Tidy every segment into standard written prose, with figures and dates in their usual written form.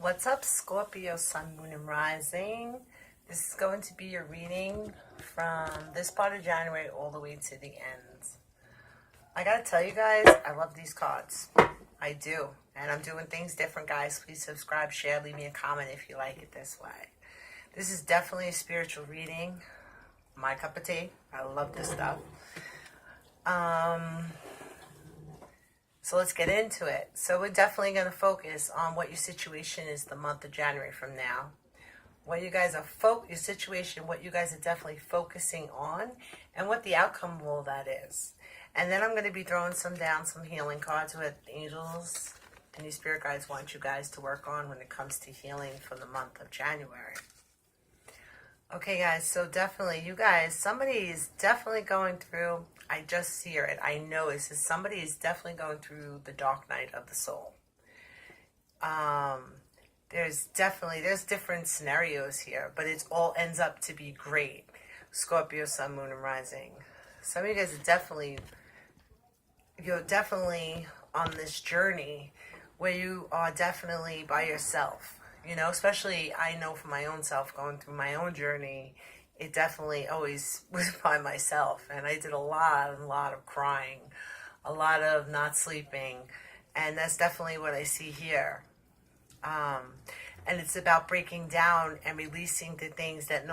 What's up, Scorpio, Sun, Moon, and Rising? This is going to be your reading from this part of January all the way to the end. I gotta tell you guys, I love these cards. I do. And I'm doing things different, guys. Please subscribe, share, leave me a comment if you like it this way. This is definitely a spiritual reading. My cup of tea. I love this stuff. So let's get into it. So we're definitely going to focus on what your situation is the month of January from now. What you guys are your situation, what you guys are definitely focusing on, and what the outcome of all that is. And then I'm going to be throwing some healing cards with angels and your spirit guides want you guys to work on when it comes to healing for the month of January. Okay, guys, so definitely, you guys, somebody is definitely going through, I just hear it, I know it says somebody is definitely going through the dark night of the soul. There's different scenarios here, but it all ends up to be great. Scorpio, Sun, Moon, and Rising. Some of you guys are you're definitely on this journey where you are definitely by yourself. You know, especially I know for my own self, going through my own journey, it definitely always was by myself. And I did a lot of crying, a lot of not sleeping. And that's definitely what I see here. And it's about breaking down and releasing the things that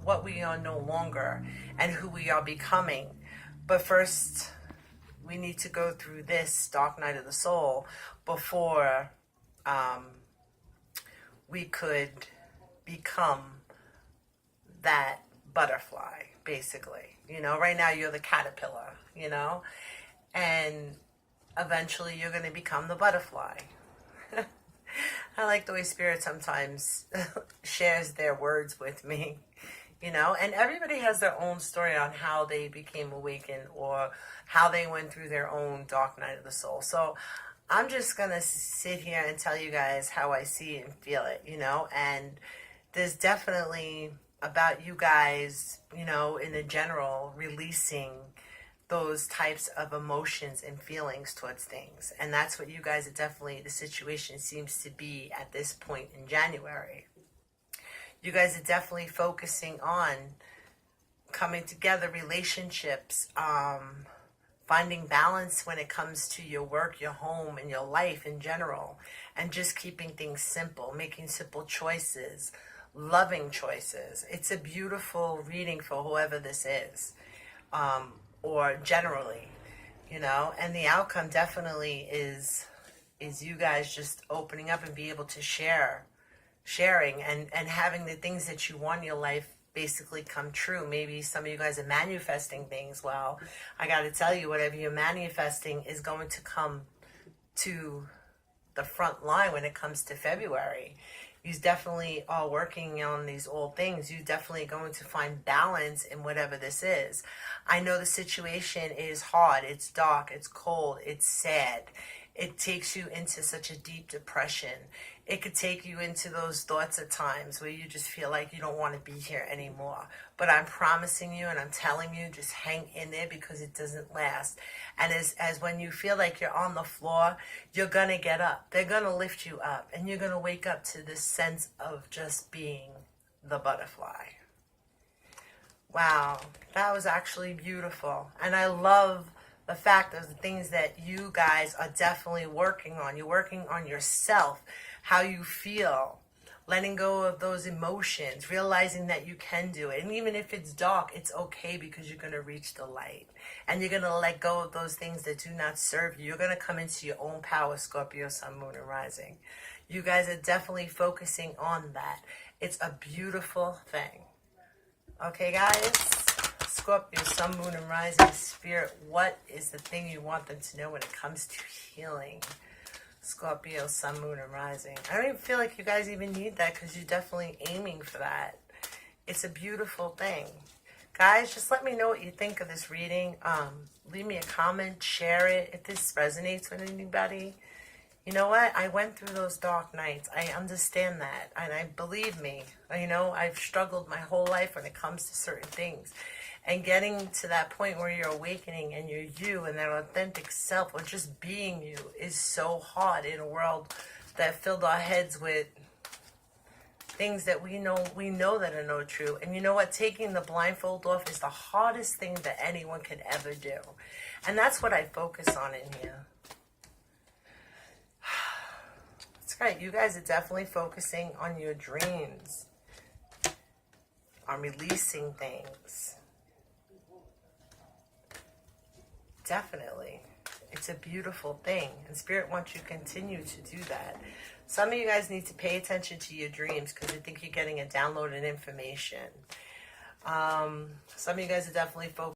what we are no longer and who we are becoming. But first, we need to go through this dark night of the soul before we could become that butterfly, basically. You know, right now you're the caterpillar, you know, and eventually you're going to become the butterfly. I like the way Spirit sometimes shares their words with me, you know, and everybody has their own story on how they became awakened or how they went through their own dark night of the soul. So I'm just going to sit here and tell you guys how I see it and feel it, you know, and there's definitely about you guys, you know, in the general, releasing those types of emotions and feelings towards things. And that's what you guys are definitely, the situation seems to be at this point in January. You guys are definitely focusing on coming together, relationships, finding balance when it comes to your work, your home, and your life in general, and just keeping things simple, making simple choices, loving choices. It's a beautiful reading for whoever this is, or generally, you know, and the outcome definitely is you guys just opening up and be able to sharing and having the things that you want in your life basically come true. Maybe some of you guys are manifesting things. Well, I got to tell you, whatever you're manifesting is going to come to the front line when it comes to February. You definitely are working on these old things. You definitely going to find balance in whatever this is. I know the situation is hard. It's dark. It's cold. It's sad. It takes you into such a deep depression. It could take you into those thoughts at times where you just feel like you don't want to be here anymore. But I'm promising you and I'm telling you, just hang in there because it doesn't last. And as when you feel like you're on the floor, you're going to get up. They're going to lift you up. And you're going to wake up to this sense of just being the butterfly. Wow, that was actually beautiful. And I love the fact of the things that you guys are definitely working on. You're working on yourself, how you feel, letting go of those emotions, realizing that you can do it. And even if it's dark, it's okay because you're going to reach the light. And you're going to let go of those things that do not serve you. You're going to come into your own power, Scorpio, Sun, Moon, and Rising. You guys are definitely focusing on that. It's a beautiful thing. Okay, guys? Scorpio, Sun, Moon, and Rising Spirit, what is the thing you want them to know when it comes to healing? Scorpio, Sun, Moon, and Rising. I don't even feel like you guys even need that because you're definitely aiming for that. It's a beautiful thing. Guys, just let me know what you think of this reading. Leave me a comment, share it if this resonates with anybody. You know what? I went through those dark nights. I understand that. And believe me, you know, I've struggled my whole life when it comes to certain things. And getting to that point where you're awakening and you're you and that authentic self or just being you is so hard in a world that filled our heads with things that we know that are no true. And you know what? Taking the blindfold off is the hardest thing that anyone can ever do. And that's what I focus on in here. That's right. You guys are definitely focusing on your dreams, on releasing things. Definitely. It's a beautiful thing. And Spirit wants you to continue to do that. Some of you guys need to pay attention to your dreams because you think you're getting a download of information. Some of you guys are definitely focused